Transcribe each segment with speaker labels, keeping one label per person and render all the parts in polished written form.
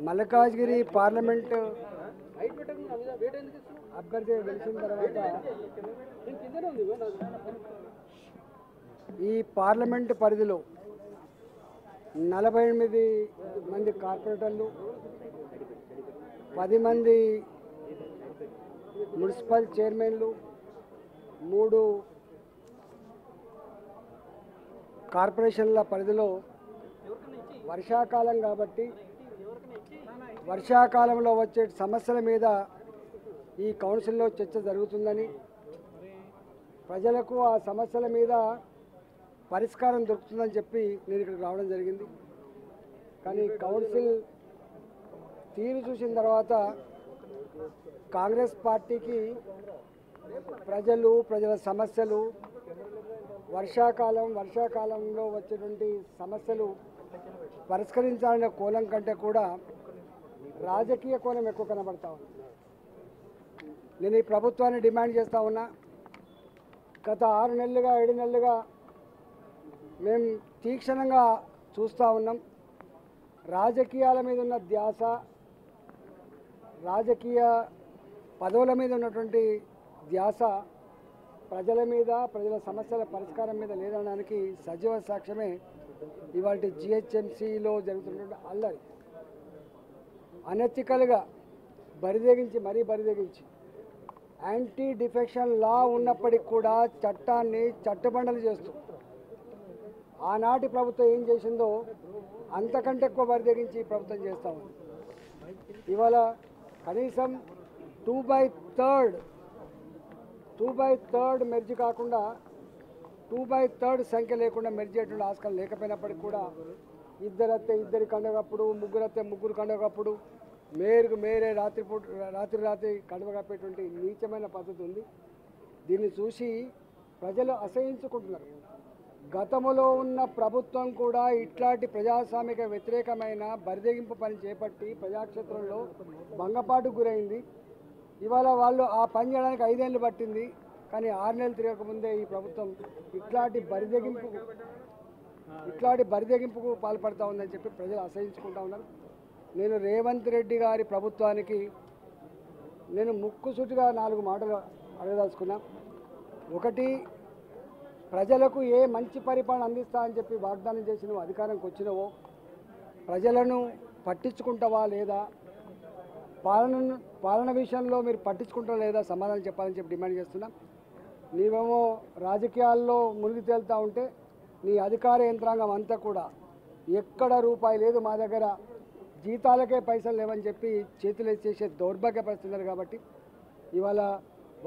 Speaker 1: Malkajgiri parliament అభ్యర్థి గెలిచిన తర్వాత ఈ పార్లమెంట్ పరిధిలో 48 మంది కార్పొరేటర్లు, 10 మంది మున్సిపల్ చైర్మన్లు, 3 కార్పొరేషన్ల పరిధిలో వర్షాకాలం కాబట్టి వర్షాకాలంలో వచ్చే సమస్యల మీద ఈ కౌన్సిల్లో చర్చ జరుగుతుందని, ప్రజలకు ఆ సమస్యల మీద పరిష్కారం దొరుకుతుందని చెప్పి నేను ఇక్కడికి రావడం జరిగింది. కానీ కౌన్సిల్ తీరు చూసిన తర్వాత కాంగ్రెస్ పార్టీకి ప్రజల సమస్యలు, వర్షాకాలంలో వచ్చేటువంటి సమస్యలు పరిష్కరించాలనే కోణం కంటే కూడా రాజకీయ కోణం ఎక్కువ కనబడతా ఉంది. నేను ఈ ప్రభుత్వాన్ని డిమాండ్ చేస్తూ ఉన్నా. గత 6 నెలలుగా 7 నెలలుగా మేము తీక్షణంగా చూస్తూ ఉన్నాం. రాజకీయాల మీద ఉన్న ధ్యాస, రాజకీయ పదవుల మీద ఉన్నటువంటి ధ్యాస ప్రజల మీద, ప్రజల సమస్యల పరిష్కారం మీద లేదనడానికి సజీవ సాక్ష్యమే ఇవాళ జిహెచ్ఎంసీలో జరుగుతున్నటువంటి అల్లరి. అనెథికల్గా బరిదెగించి యాంటీ డిఫెక్షన్ లా ఉన్నప్పటికీ కూడా చట్టాన్ని చట్టబండలు చేస్తూ ఆనాటి ప్రభుత్వం ఏం చేసిందో అంతకంటే ఎక్కువ బరిదెగించి ప్రభుత్వం చేస్తూ ఉంది. ఇవాళ కనీసం 2/3 మెర్జ్ కాకుండా 2/3 సంఖ్య లేకుండా మెర్జ్ అయ్యేటువంటి ఆస్కారం లేకపోయినప్పటికీ కూడా ఇద్దరి కండగప్పుడు, ముగ్గురు కండగప్పుడు, మేరే రాత్రి కండువ కప్పేటువంటి నీచమైన పద్ధతి ఉంది. దీన్ని చూసి ప్రజలు అసహించుకుంటున్నారు. గతంలో ఉన్న ప్రభుత్వం కూడా ఇట్లాంటి ప్రజాస్వామిక వ్యతిరేకమైన బరిదెగింపు పని చేపట్టి ప్రజాక్షేత్రంలో భంగపాటుకు గురైంది. ఇవాళ వాళ్ళు ఆ పని చేయడానికి 5 ఏళ్ళు పట్టింది. కానీ 6 నెలలు తిరగకముందే ఈ ప్రభుత్వం ఇట్లాంటి బరిదెగింపుకు పాల్పడతా ఉందని చెప్పి ప్రజలు అసహించుకుంటా ఉన్నారు. నేను రేవంత్ రెడ్డి గారి ప్రభుత్వానికి నేను ముక్కుసూటిగా 4 మాటలు అడగదలుచుకున్నా. ఒకటి, ప్రజలకు ఏ మంచి పరిపాలన అందిస్తా అని చెప్పి వాగ్దానం చేసి నువ్వు అధికారంకి వచ్చినవో ప్రజలను పట్టించుకుంటావా లేదా, పాలన విషయంలో మీరు పట్టించుకుంటారా లేదా సమాధానం చెప్పాలని చెప్పి డిమాండ్ చేస్తున్నాం. నీవేమో రాజకీయాల్లో మునిగి తేలుతూ ఉంటే నీ అధికార యంత్రాంగం అంతా కూడా ఎక్కడ రూపాయి లేదు, మా దగ్గర జీతాలకే పైసలు లేవని చెప్పి చేతులు చేసే దౌర్భాగ్య పరిస్థితున్నారు. కాబట్టి ఇవాళ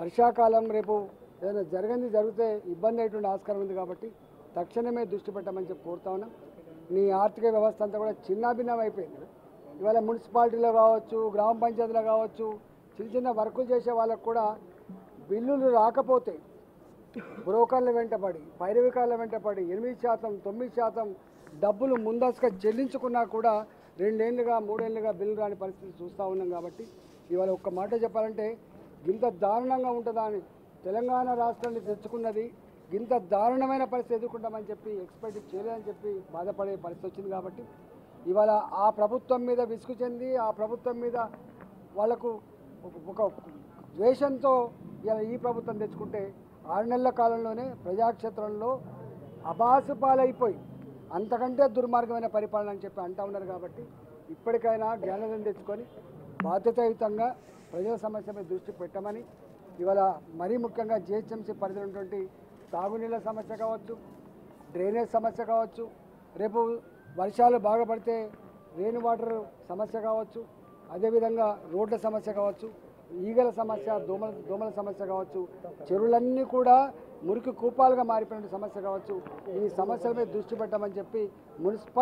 Speaker 1: వర్షాకాలం రేపు ఏదైనా జరిగితే ఇబ్బంది అయ్యేటువంటి ఆస్కారం ఉంది. కాబట్టి తక్షణమే దృష్టి పెట్టమని చెప్పి కోరుతా ఉన్నాం. నీ ఆర్థిక వ్యవస్థ అంతా కూడా చిన్నాభిన్నం అయిపోయింది. ఇవాళ మున్సిపాలిటీలో కావచ్చు, గ్రామ పంచాయతీలో కావచ్చు, చిన్న వర్కులు చేసే వాళ్ళకు కూడా బిల్లులు రాకపోతే బ్రోకర్ల వెంటపడి, పైరవికారుల వెంటపడి 8%, 9% డబ్బులు ముందస్తుగా చెల్లించుకున్నా కూడా 2 ఏళ్ళుగా 3 ఏళ్ళుగా బిల్లు రాని పరిస్థితి చూస్తూ ఉన్నాం. కాబట్టి ఇవాళ ఒక్క మాట చెప్పాలంటే ఇంత దారుణంగా ఉంటుందా అని తెలంగాణ రాష్ట్రాన్ని తెచ్చుకున్నది ఇంత దారుణమైన పరిస్థితి ఎదుర్కొంటామని చెప్పి ఎక్స్పెక్ట్ చేయలేదని చెప్పి బాధపడే పరిస్థితి వచ్చింది. కాబట్టి ఇవాళ ఆ ప్రభుత్వం మీద విసుగు చెంది ఆ ప్రభుత్వం మీద వాళ్లకు ఒక ద్వేషంతో ఇలా ఈ ప్రభుత్వం తెచ్చుకుంటే 6 నెలల కాలంలోనే ప్రజాక్షేత్రంలో అబాసుపాలైపోయి అంతకంటే దుర్మార్గమైన పరిపాలన అని చెప్పి అంటూ ఉన్నారు. కాబట్టి ఇప్పటికైనా జ్ఞానోదయం తెచ్చుకొని బాధ్యతాయుతంగా ప్రజల సమస్య మీద దృష్టి పెట్టమని, ఇవాళ మరీ ముఖ్యంగా జిహెచ్ఎంసీ పరిధిలో ఉన్నటువంటి తాగునీళ్ళ సమస్య కావచ్చు, డ్రైనేజ్ సమస్య కావచ్చు, రేపు వర్షాలు బాగా పడితే రెయిన్ వాటర్ సమస్య కావచ్చు, అదేవిధంగా రోడ్ల సమస్య కావచ్చు, ఈగల సమస్య, దోమల సమస్య కావచ్చు, చెరువులన్నీ కూడా మురికి కూపాలుగా మారిపోయిన సమస్య కావచ్చు. ఈ సమస్యల మీద దృష్టి పెట్టమని చెప్పి మున్సిపల్